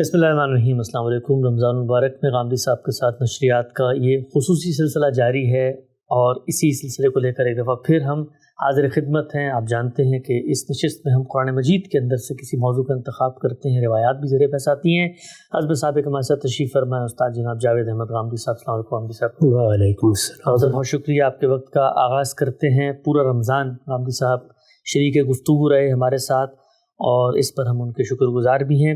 بسم اللہ الرحمن الرحیم۔ السلام علیکم۔ رمضان المبارک میں غامدی صاحب کے ساتھ نشریات کا یہ خصوصی سلسلہ جاری ہے اور اسی سلسلے کو لے کر ایک دفعہ پھر ہم حاضر خدمت ہیں۔ آپ جانتے ہیں کہ اس نشست میں ہم قرآن مجید کے اندر سے کسی موضوع کا انتخاب کرتے ہیں، روایات بھی زیر بحث آتی ہیں۔ حسب سابق ہمارے ساتھ تشریف فرمائے استاد جناب جاوید احمد غامدی صاحب۔ السلام علیکم غامدی صاحب۔ وعلیکم السلام۔ بہت شکریہ، آپ کے وقت کا آغاز کرتے ہیں۔ پورا رمضان غامدی صاحب شریک گفتگو رہے ہمارے ساتھ اور اس پر ہم ان کے شکر گزار بھی ہیں۔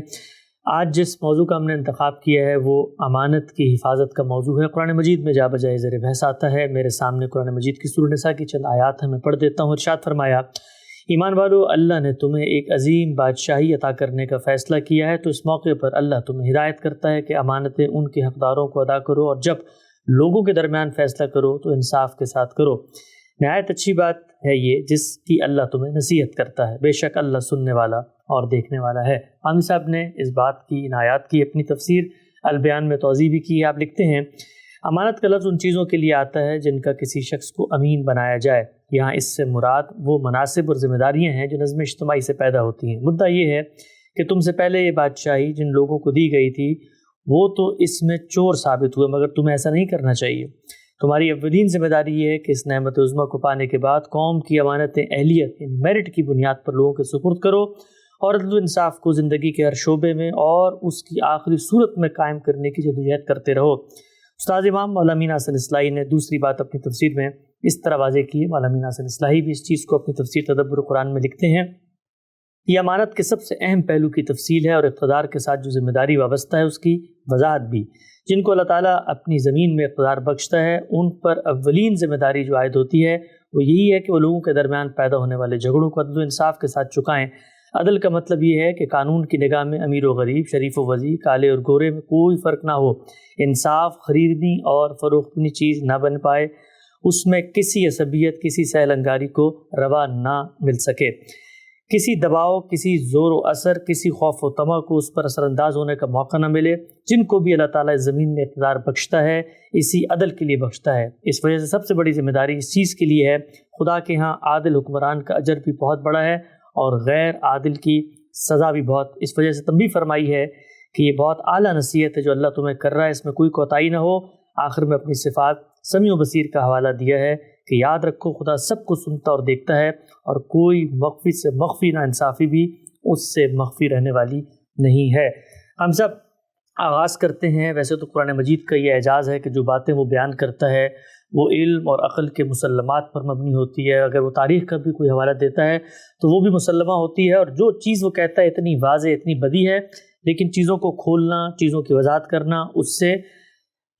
آج جس موضوع کا ہم نے انتخاب کیا ہے وہ امانت کی حفاظت کا موضوع ہے۔ قرآن مجید میں جا بجائے زیر بحث آتا ہے۔ میرے سامنے قرآن مجید کی سورہ نساء کی چند آیات ہیں، میں پڑھ دیتا ہوں۔ ارشاد فرمایا، ایمان والو، اللہ نے تمہیں ایک عظیم بادشاہی عطا کرنے کا فیصلہ کیا ہے، تو اس موقع پر اللہ تمہیں ہدایت کرتا ہے کہ امانتیں ان کے حقداروں کو ادا کرو، اور جب لوگوں کے درمیان فیصلہ کرو تو انصاف کے ساتھ کرو۔ نہایت اچھی بات ہے یہ جس کی اللہ تمہیں نصیحت کرتا ہے، بے شک اللہ سننے والا اور دیکھنے والا ہے۔ عامر صاحب نے اس بات کی، ان آیات کی اپنی تفسیر البیان میں توضیح بھی کی ہے۔ آپ لکھتے ہیں، امانت کا لفظ ان چیزوں کے لیے آتا ہے جن کا کسی شخص کو امین بنایا جائے۔ یہاں اس سے مراد وہ مناصب اور ذمہ داریاں ہیں جو نظم اجتماعی سے پیدا ہوتی ہیں۔ مدعا یہ ہے کہ تم سے پہلے یہ بادشاہی جن لوگوں کو دی گئی تھی وہ تو اس میں چور ثابت ہوئے، مگر تمہیں ایسا نہیں کرنا چاہیے۔ تمہاری اولین ذمہ داری یہ ہے کہ اس نعمت عظمیٰ کو پانے کے بعد قوم کی امانتیں اہلیت یعنی میرٹ کی بنیاد پر لوگوں کے سپرد کرو، اور عدل و انصاف کو زندگی کے ہر شعبے میں اور اس کی آخری صورت میں قائم کرنے کی جدوجہد کرتے رہو۔ استاد امام مولانا امین حسن اصلاحی نے دوسری بات اپنی تفسیر میں اس طرح واضح کی ہے۔ مولانا امین حسن اصلاحی بھی اس چیز کو اپنی تفسیر تدبر قرآن میں لکھتے ہیں، یہ امانت کے سب سے اہم پہلو کی تفصیل ہے، اور اقتدار کے ساتھ جو ذمہ داری وابستہ ہے اس کی وضاحت بھی۔ جن کو اللہ تعالیٰ اپنی زمین میں اقتدار بخشتا ہے ان پر اولین ذمہ داری جو عائد ہوتی ہے وہ یہی ہے کہ وہ لوگوں کے درمیان پیدا ہونے والے جھگڑوں کو عدل و انصاف کے ساتھ چکائیں۔ عدل کا مطلب یہ ہے کہ قانون کی نگاہ میں امیر و غریب، شریف و وضیع، کالے اور گورے میں کوئی فرق نہ ہو، انصاف خریدنی اور فروختنی چیز نہ بن پائے، اس میں کسی عصبیت، کسی سہل انگاری کو روا نہ مل سکے، کسی دباؤ، کسی زور و اثر، کسی خوف و طمع کو اس پر اثر انداز ہونے کا موقع نہ ملے۔ جن کو بھی اللہ تعالیٰ اس زمین میں اقتدار بخشتا ہے اسی عدل کے لیے بخشتا ہے۔ اس وجہ سے سب سے بڑی ذمہ داری اس چیز کے لیے ہے، خدا کے ہاں عادل حکمران کا اجر بھی بہت بڑا ہے اور غیر عادل کی سزا بھی بہت۔ اس وجہ سے تنبیہ فرمائی ہے کہ یہ بہت اعلیٰ نصیحت ہے جو اللہ تمہیں کر رہا ہے، اس میں کوئی کوتاہی نہ ہو۔ آخر میں اپنی صفات سمیع و بصیر کا حوالہ دیا ہے کہ یاد رکھو خدا سب کو سنتا اور دیکھتا ہے، اور کوئی مخفی سے مخفی نا انصافی بھی اس سے مخفی رہنے والی نہیں ہے۔ ہم سب آغاز کرتے ہیں، ویسے تو قرآن مجید کا یہ اعجاز ہے کہ جو باتیں وہ بیان کرتا ہے وہ علم اور عقل کے مسلمات پر مبنی ہوتی ہے۔ اگر وہ تاریخ کا بھی کوئی حوالہ دیتا ہے تو وہ بھی مسلمہ ہوتی ہے، اور جو چیز وہ کہتا ہے اتنی واضح، اتنی بدی ہے، لیکن چیزوں کو کھولنا، چیزوں کی وضاحت کرنا، اس سے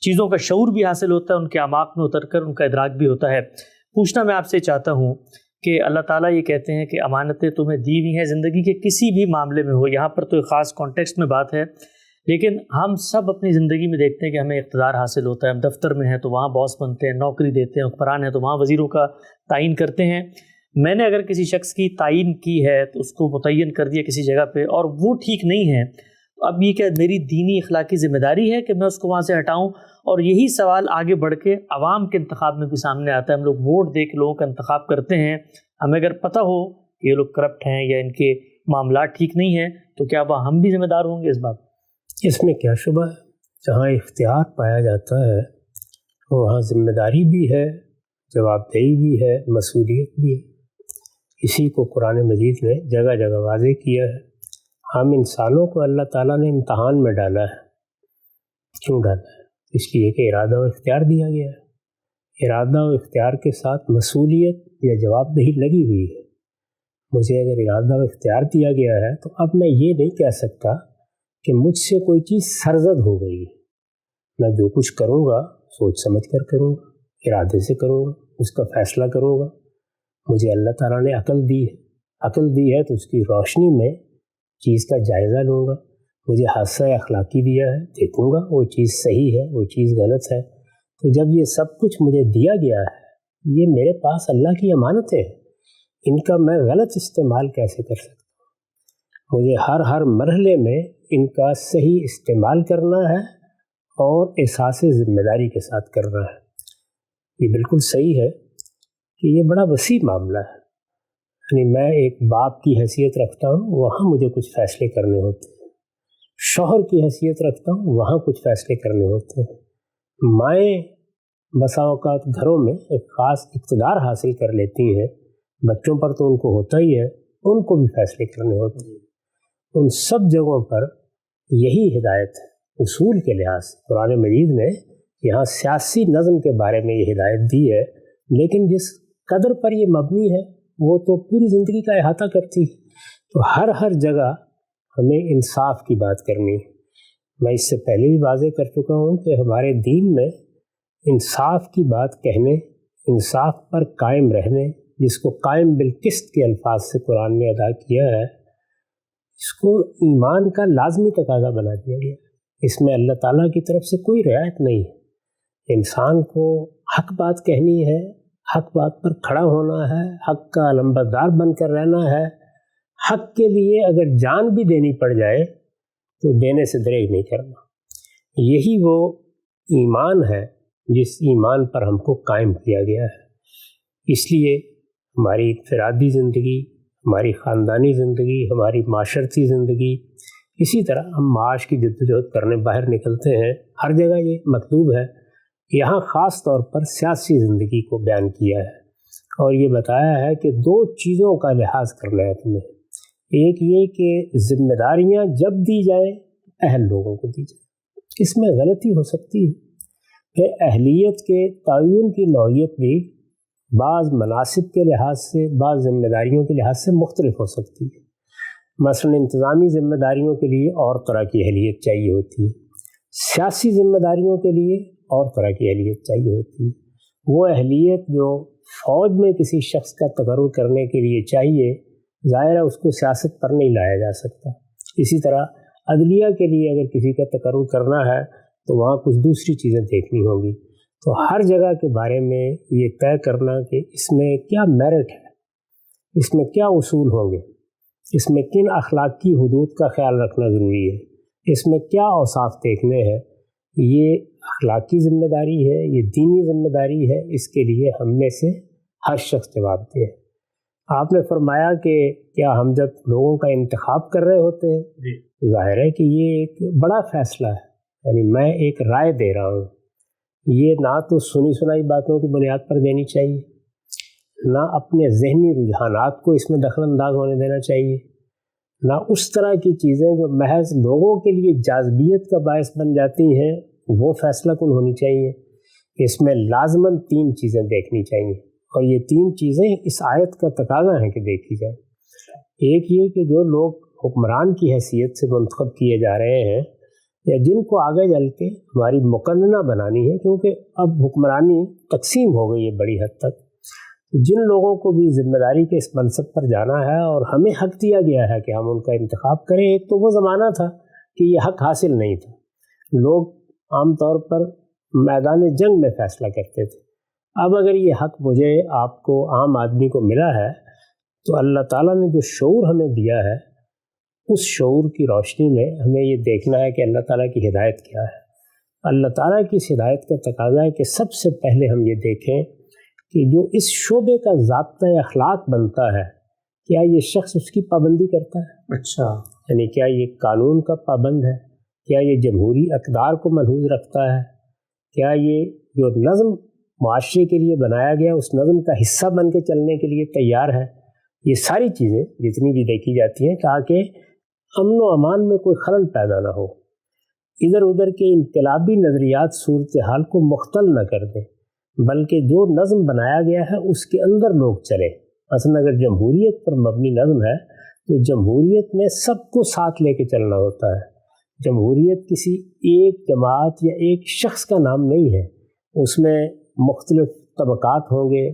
چیزوں کا شعور بھی حاصل ہوتا ہے، ان کے اعماق میں اتر کر ان کا ادراک بھی ہوتا ہے۔ پوچھنا میں آپ سے چاہتا ہوں کہ اللہ تعالیٰ یہ کہتے ہیں کہ امانتیں تمہیں دی ہوئی ہیں زندگی کے کسی بھی معاملے میں ہو، یہاں پر تو ایک خاص کانٹیکسٹ میں بات ہے، لیکن ہم سب اپنی زندگی میں دیکھتے ہیں کہ ہمیں اقتدار حاصل ہوتا ہے، ہم دفتر میں ہیں تو وہاں باس بنتے ہیں، نوکری دیتے ہیں، حکمران ہیں تو وہاں وزیروں کا تعین کرتے ہیں۔ میں نے اگر کسی شخص کی تعین کی ہے تو اس کو متعین کر دیا کسی جگہ پہ اور وہ ٹھیک نہیں ہے، تو اب یہ کہ میری دینی اخلاقی ذمہ داری ہے کہ میں اس کو وہاں سے ہٹاؤں، اور یہی سوال آگے بڑھ کے عوام کے انتخاب میں بھی سامنے آتا ہے۔ ہم لوگ ووٹ دے کے لوگوں کا انتخاب کرتے ہیں، ہمیں اگر پتہ ہو کہ یہ لوگ کرپٹ ہیں یا ان کے معاملات ٹھیک نہیں ہیں تو کیا وہ ہم بھی ذمہ دار ہوں گے اس بات؟ اس میں کیا شبہ ہے، جہاں اختیار پایا جاتا ہے وہاں ذمہ داری بھی ہے، جواب دہی بھی ہے، مسئولیت بھی ہے۔ اسی کو قرآن مجید نے جگہ جگہ واضح کیا ہے۔ ہم انسانوں کو اللہ تعالیٰ نے امتحان میں ڈالا ہے۔ کیوں ڈالا ہے؟ اس لیے کہ ارادہ و اختیار دیا گیا ہے۔ ارادہ و اختیار کے ساتھ مسئولیت یا جواب دہی لگی ہوئی ہے۔ مجھے اگر ارادہ و اختیار دیا گیا ہے تو اب میں یہ نہیں کہہ سکتا کہ مجھ سے کوئی چیز سرزد ہو گئی ہے۔ میں جو کچھ کروں گا سوچ سمجھ کر کروں گا، ارادے سے کروں گا، اس کا فیصلہ کروں گا۔ مجھے اللہ تعالیٰ نے عقل دی ہے، عقل دی ہے تو اس کی روشنی میں چیز کا جائزہ لوں گا۔ مجھے حادثہ اخلاقی دیا ہے، دیکھوں گا وہ چیز صحیح ہے، وہ چیز غلط ہے۔ تو جب یہ سب کچھ مجھے دیا گیا ہے، یہ میرے پاس اللہ کی امانت ہے، ان کا میں غلط استعمال کیسے کر سکتا ہوں؟ مجھے ہر مرحلے میں ان کا صحیح استعمال کرنا ہے اور احساس ذمہ داری کے ساتھ کرنا ہے۔ یہ بالکل صحیح ہے کہ یہ بڑا وسیع معاملہ ہے، یعنی میں ایک باپ کی حیثیت رکھتا ہوں، وہاں مجھے کچھ فیصلے کرنے ہوتے ہیں۔ شوہر کی حیثیت رکھتا ہوں وہاں کچھ فیصلے کرنے ہوتے ہیں۔ مائیں بسا اوقات گھروں میں ایک خاص اقتدار حاصل کر لیتی ہیں، بچوں پر تو ان کو ہوتا ہی ہے، ان کو بھی فیصلے کرنے ہوتے ہیں۔ ان سب جگہوں پر یہی ہدایت ہے۔ اصول کے لحاظ سے قرآن مجید نے یہاں سیاسی نظم کے بارے میں یہ ہدایت دی ہے، لیکن جس قدر پر یہ مبنی ہے وہ تو پوری زندگی کا احاطہ کرتی ہے۔ تو ہر جگہ ہمیں انصاف کی بات کرنی ہے۔ میں اس سے پہلے بھی واضح کر چکا ہوں کہ ہمارے دین میں انصاف کی بات کہنے، انصاف پر قائم رہنے، جس کو قائم بالقسط کے الفاظ سے قرآن نے ادا کیا ہے، اس کو ایمان کا لازمی تقاضا بنا دیا گیا۔ اس میں اللہ تعالیٰ کی طرف سے کوئی رعایت نہیں ہے۔ انسان کو حق بات کہنی ہے، حق بات پر کھڑا ہونا ہے، حق کا علمبردار بن کر رہنا ہے۔ حق کے لیے اگر جان بھی دینی پڑ جائے تو دینے سے دریغ نہیں کرنا۔ یہی وہ ایمان ہے جس ایمان پر ہم کو قائم کیا گیا ہے۔ اس لیے ہماری انفرادی زندگی، ہماری خاندانی زندگی، ہماری معاشرتی زندگی، اسی طرح ہم معاش کی جدوجہد کرنے باہر نکلتے ہیں، ہر جگہ یہ مطلوب ہے۔ یہاں خاص طور پر سیاسی زندگی کو بیان کیا ہے اور یہ بتایا ہے کہ دو چیزوں کا لحاظ کرنا ہے تمہیں۔ ایک یہ کہ ذمہ داریاں جب دی جائیں اہل لوگوں کو دی جائیں، اس میں غلطی ہو سکتی ہے۔ پھر اہلیت کے تعین کی نوعیت بھی بعض مناسب کے لحاظ سے، بعض ذمہ داریوں کے لحاظ سے مختلف ہو سکتی ہے۔ مثلا انتظامی ذمہ داریوں کے لیے اور طرح کی اہلیت چاہیے ہوتی ہے، سیاسی ذمہ داریوں کے لیے اور طرح کی اہلیت چاہیے ہوتی ہے۔ وہ اہلیت جو فوج میں کسی شخص کا تقرر کرنے کے لیے چاہیے، ظاہر ہے اس کو سیاست پر نہیں لایا جا سکتا۔ اسی طرح عدلیہ کے لیے اگر کسی کا تقرر کرنا ہے تو وہاں کچھ دوسری چیزیں دیکھنی ہوں گی۔ تو ہر جگہ کے بارے میں یہ طے کرنا کہ اس میں کیا میرٹ ہے، اس میں کیا اصول ہوں گے، اس میں کن اخلاقی حدود کا خیال رکھنا ضروری ہے، اس میں کیا اوصاف دیکھنے ہیں، یہ اخلاقی ذمہ داری ہے، یہ دینی ذمہ داری ہے۔ اس کے لیے ہم میں سے ہر شخص جواب دے۔ آپ نے فرمایا کہ کیا ہم جب لوگوں کا انتخاب کر رہے ہوتے ہیں، ظاہر ہے کہ یہ ایک بڑا فیصلہ ہے، یعنی میں ایک رائے دے رہا ہوں۔ یہ نہ تو سنی سنائی باتوں کی بنیاد پر دینی چاہیے، نہ اپنے ذہنی رجحانات کو اس میں دخل انداز ہونے دینا چاہیے، نہ اس طرح کی چیزیں جو محض لوگوں کے لیے جاذبیت کا باعث بن جاتی ہیں وہ فیصلہ کن ہونی چاہیے۔ اس میں لازماً تین چیزیں دیکھنی چاہیے، اور یہ تین چیزیں اس آیت کا تقاضا ہے کہ دیکھی جائے۔ ایک یہ کہ جو لوگ حکمران کی حیثیت سے منتخب کیے جا رہے ہیں، یا جن کو آگے چل کے ہماری مقننہ بنانی ہے، کیونکہ اب حکمرانی تقسیم ہو گئی ہے بڑی حد تک، جن لوگوں کو بھی ذمہ داری کے اس منصب پر جانا ہے اور ہمیں حق دیا گیا ہے کہ ہم ان کا انتخاب کریں۔ ایک تو وہ زمانہ تھا کہ یہ حق حاصل نہیں تھا، لوگ عام طور پر میدان جنگ میں فیصلہ کرتے تھے۔ اب اگر یہ حق مجھے، آپ کو، عام آدمی کو ملا ہے، تو اللہ تعالیٰ نے جو شعور ہمیں دیا ہے، اس شعور کی روشنی میں ہمیں یہ دیکھنا ہے کہ اللہ تعالیٰ کی ہدایت کیا ہے۔ اللہ تعالیٰ کی اس ہدایت کا تقاضا ہے کہ سب سے پہلے ہم یہ دیکھیں کہ جو اس شعبے کا ضابطۂ اخلاق بنتا ہے، کیا یہ شخص اس کی پابندی کرتا ہے؟ اچھا، یعنی کیا یہ قانون کا پابند ہے؟ کیا یہ جمہوری اقدار کو ملحوظ رکھتا ہے؟ کیا یہ جو نظم معاشرے کے لیے بنایا گیا اس نظم کا حصہ بن کے چلنے کے لیے تیار ہے؟ یہ ساری چیزیں جتنی بھی دیکھی جاتی ہیں تاکہ امن و امان میں کوئی خلل پیدا نہ ہو، ادھر ادھر کے انقلابی نظریات صورتحال کو مختل نہ کر دیں، بلکہ جو نظم بنایا گیا ہے اس کے اندر لوگ چلیں۔ مثلا اگر جمہوریت پر مبنی نظم ہے تو جمہوریت میں سب کو ساتھ لے کے چلنا ہوتا ہے۔ جمہوریت کسی ایک جماعت یا ایک شخص کا نام نہیں ہے، اس میں مختلف طبقات ہوں گے،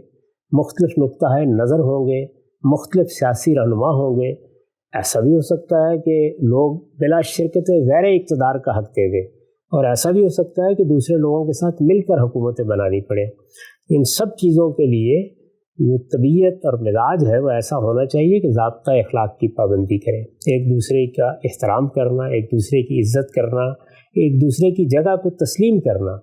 مختلف نقطہ نظر ہوں گے، مختلف سیاسی رہنما ہوں گے۔ ایسا بھی ہو سکتا ہے کہ لوگ بلا شرکت غیر اقتدار کا حق دے دیں، اور ایسا بھی ہو سکتا ہے کہ دوسرے لوگوں کے ساتھ مل کر حکومتیں بنانی پڑے۔ ان سب چیزوں کے لیے جو طبیعت اور مزاج ہے وہ ایسا ہونا چاہیے کہ ضابطۂ اخلاق کی پابندی کریں، ایک دوسرے کا احترام کرنا، ایک دوسرے کی عزت کرنا، ایک دوسرے کی جگہ کو تسلیم کرنا،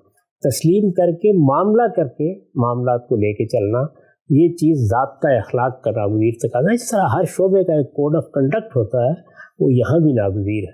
تسلیم کر کے معاملہ کر کے معاملات کو لے کے چلنا، یہ چیز ضابطۂ اخلاق کا ناگزیر تقاضا ہے۔ اس طرح ہر شعبے کا ایک کوڈ آف کنڈکٹ ہوتا ہے، وہ یہاں بھی ناگزیر ہے۔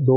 2,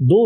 2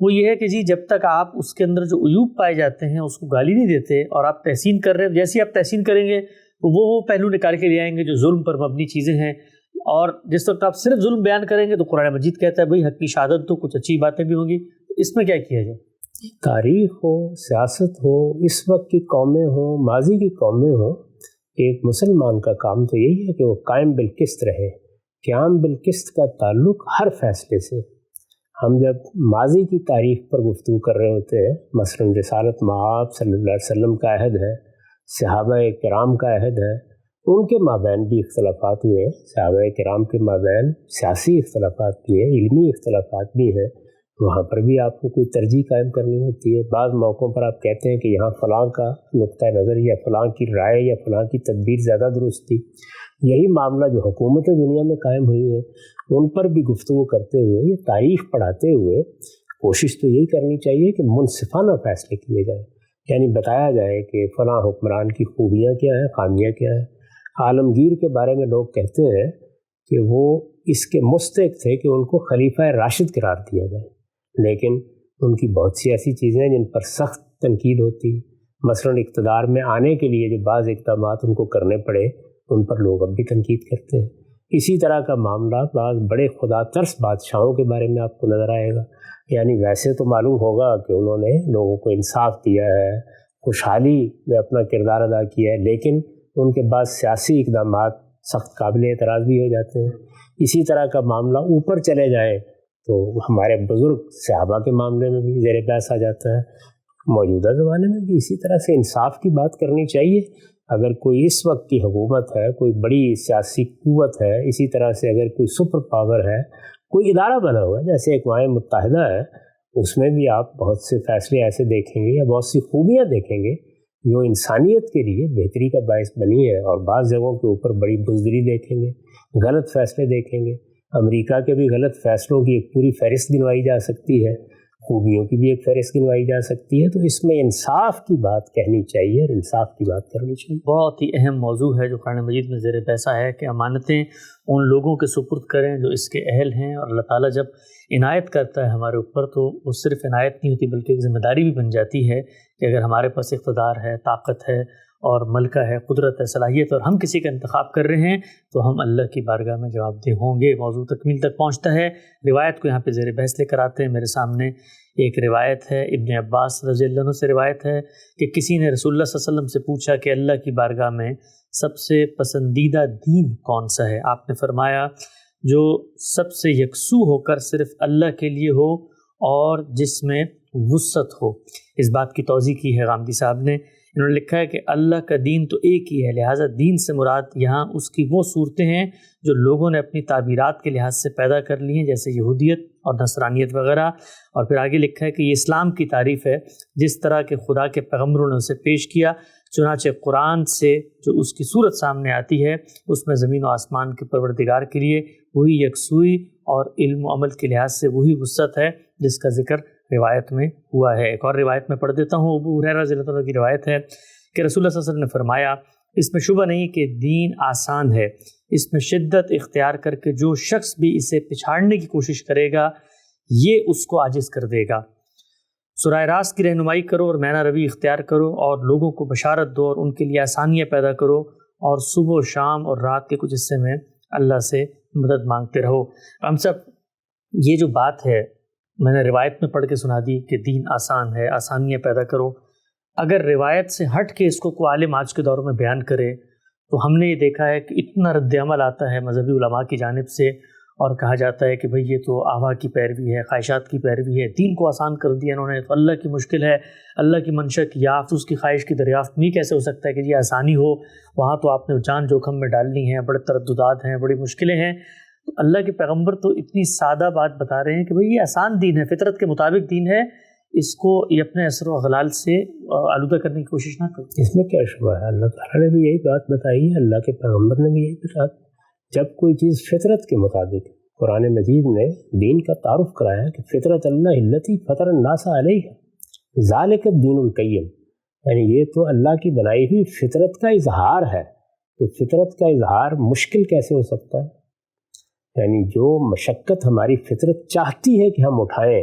وہ یہ ہے کہ جی جب تک آپ اس کے اندر جو عیوب پائے جاتے ہیں اس کو گالی نہیں دیتے اور آپ تحسین کر رہے ہیں، جیسے آپ تحسین کریں گے تو وہ پہلو نکال کے لے آئیں گے جو ظلم پر مبنی چیزیں ہیں، اور جس وقت آپ صرف ظلم بیان کریں گے تو قرآن مجید کہتا ہے بھائی حق کی شہادت تو کچھ اچھی باتیں بھی ہوں گی، اس میں کیا کیا جائے؟ تاریخ ہو، سیاست ہو، اس وقت کی قومیں ہوں، ماضی کی قومیں ہوں، ایک مسلمان کا کام تو یہی ہے کہ وہ قائم بالقسط رہے۔ قیام بالقسط کا تعلق ہر فیصلے سے، ہم جب ماضی کی تاریخ پر گفتگو کر رہے ہوتے ہیں، مثلاً رسالت مآب صلی اللہ علیہ وسلم کا عہد ہے، صحابہ کرام کا عہد ہے، ان کے مابین بھی اختلافات ہوئے، صحابہ کرام کے مابین سیاسی اختلافات بھی ہیں، علمی اختلافات بھی ہیں، وہاں پر بھی آپ کو کوئی ترجیح قائم کرنی ہوتی ہے۔ بعض موقعوں پر آپ کہتے ہیں کہ یہاں فلاں کا نقطہ نظر یا فلاں کی رائے یا فلاں کی تدبیر زیادہ درست تھی۔ یہی معاملہ جو حکومتیں دنیا میں قائم ہوئی ہیں ان پر بھی گفتگو کرتے ہوئے، یہ تاریخ پڑھاتے ہوئے کوشش تو یہی کرنی چاہیے کہ منصفانہ فیصلے کیے جائیں، یعنی بتایا جائے کہ فلاں حکمران کی خوبیاں کیا ہیں، خامیاں کیا ہیں۔ عالمگیر کے بارے میں لوگ کہتے ہیں کہ وہ اس کے مستحق تھے کہ ان کو خلیفہ راشد قرار دیا جائے، لیکن ان کی بہت سی ایسی چیزیں ہیں جن پر سخت تنقید ہوتی، مثلاً اقتدار میں آنے کے لیے جو بعض اقدامات ان کو کرنے پڑے ان پر لوگ اب بھی تنقید کرتے ہیں۔ اسی طرح کا معاملہ بعض بڑے خدا ترس بادشاہوں کے بارے میں آپ کو نظر آئے گا، یعنی ویسے تو معلوم ہوگا کہ انہوں نے لوگوں کو انصاف دیا ہے، خوشحالی میں اپنا کردار ادا کیا ہے، لیکن ان کے بعض سیاسی اقدامات سخت قابل اعتراض بھی ہو جاتے ہیں۔ اسی طرح کا معاملہ اوپر چلے جائیں تو ہمارے بزرگ صحابہ کے معاملے میں بھی زیر بحث آ جاتا ہے۔ موجودہ زمانے میں بھی اسی طرح سے انصاف کی بات کرنی چاہیے۔ اگر کوئی اس وقت کی حکومت ہے، کوئی بڑی سیاسی قوت ہے، اسی طرح سے اگر کوئی سپر پاور ہے، کوئی ادارہ بنا ہوا ہے جیسے اقوام متحدہ ہے، اس میں بھی آپ بہت سے فیصلے ایسے دیکھیں گے یا بہت سی خوبیاں دیکھیں گے جو انسانیت کے لیے بہتری کا باعث بنی ہے، اور بعض جگہوں کے اوپر بڑی بزدلی دیکھیں گے، غلط فیصلے دیکھیں گے۔ امریکہ کے بھی غلط فیصلوں کی ایک پوری فہرست گنوائی جا سکتی ہے، خوبیوں کی بھی ایک فہرست گنوائی جا سکتی ہے، تو اس میں انصاف کی بات کہنی چاہیے اور انصاف کی بات کرنی چاہیے۔ بہت ہی اہم موضوع ہے جو قرآن مجید میں زیر بحث ہے کہ امانتیں ان لوگوں کے سپرد کریں جو اس کے اہل ہیں، اور اللہ تعالیٰ جب عنایت کرتا ہے ہمارے اوپر تو وہ صرف عنایت نہیں ہوتی بلکہ ایک ذمہ داری بھی بن جاتی ہے کہ اگر ہمارے پاس اقتدار ہے، طاقت ہے اور ملکہ ہے، قدرت ہے، صلاحیت، اور ہم کسی کا انتخاب کر رہے ہیں تو ہم اللہ کی بارگاہ میں جواب دہ ہوں گے۔ موضوع تکمیل تک پہنچتا ہے، روایت کو یہاں پہ زیر بحث لے کر آتے ہیں۔ میرے سامنے ایک روایت ہے، ابن عباس رضی اللہ عنہ سے روایت ہے کہ کسی نے رسول اللہ صلی اللہ علیہ وسلم سے پوچھا کہ اللہ کی بارگاہ میں سب سے پسندیدہ دین کون سا ہے؟ آپ نے فرمایا جو سب سے یکسو ہو کر صرف اللہ کے لیے ہو اور جس میں وسعت ہو۔ اس بات کی توضیح کی ہے غامدی صاحب نے، انہوں نے لکھا ہے کہ اللہ کا دین تو ایک ہی ہے، لہٰذا دین سے مراد یہاں اس کی وہ صورتیں ہیں جو لوگوں نے اپنی تعبیرات کے لحاظ سے پیدا کر لی ہیں، جیسے یہودیت اور نصرانیت وغیرہ۔ اور پھر آگے لکھا ہے کہ یہ اسلام کی تعریف ہے، جس طرح کے خدا کے پیغمبروں نے اسے پیش کیا، چنانچہ قرآن سے جو اس کی صورت سامنے آتی ہے اس میں زمین و آسمان کے پروردگار کے لیے وہی یکسوئی اور علم و عمل کے لحاظ سے وہی وسعت ہے جس کا ذکر روایت میں ہوا ہے۔ ایک اور روایت میں پڑھ دیتا ہوں، ابو ہریرہ رضی اللہ عنہ کی روایت ہے کہ رسول اللہ صلی اللہ علیہ وسلم نے فرمایا اس میں شبہ نہیں کہ دین آسان ہے، اس میں شدت اختیار کر کے جو شخص بھی اسے پچھاڑنے کی کوشش کرے گا یہ اس کو عاجز کر دے گا۔ سورہ راست کی رہنمائی کرو اور مینا روی اختیار کرو اور لوگوں کو بشارت دو اور ان کے لیے آسانیاں پیدا کرو، اور صبح و شام اور رات کے کچھ حصے میں اللہ سے مدد مانگتے رہو۔ ہم سب یہ جو بات ہے میں نے روایت میں پڑھ کے سنا دی کہ دین آسان ہے، آسانیاں پیدا کرو، اگر روایت سے ہٹ کے اس کو کوئی عالم آج کے دور میں بیان کرے تو ہم نے یہ دیکھا ہے کہ اتنا رد عمل آتا ہے مذہبی علماء کی جانب سے، اور کہا جاتا ہے کہ بھئی یہ تو آوا کی پیروی ہے، خواہشات کی پیروی ہے، دین کو آسان کر دیا انہوں نے، تو اللہ کی مشکل ہے، اللہ کی منشا کی یافت، اس کی خواہش کی دریافت میں کیسے ہو سکتا ہے کہ یہ آسانی ہو؟ وہاں تو آپ نے جان جوخم میں ڈالنی ہے، بڑے ترددات ہیں، بڑی مشکلیں ہیں۔ تو اللہ کے پیغمبر تو اتنی سادہ بات بتا رہے ہیں کہ بھئی یہ آسان دین ہے، فطرت کے مطابق دین ہے، اس کو یہ اپنے اثر و اغلال سے آلودہ کرنے کی کوشش نہ کرو۔ اس میں کیا شبہ ہے؟ اللہ تعالیٰ نے بھی یہی بات بتائی ہے، اللہ کے پیغمبر نے بھی یہی بتایا۔ جب کوئی چیز فطرت کے مطابق، قرآن مجید نے دین کا تعارف کرایا کہ فطرت اللہ التی فطر الناس علیہ ذالک الدین القیم، یعنی یہ تو اللہ کی بنائی ہوئی فطرت کا اظہار ہے، تو فطرت کا اظہار مشکل کیسے ہو سکتا ہے؟ یعنی جو مشقت ہماری فطرت چاہتی ہے کہ ہم اٹھائیں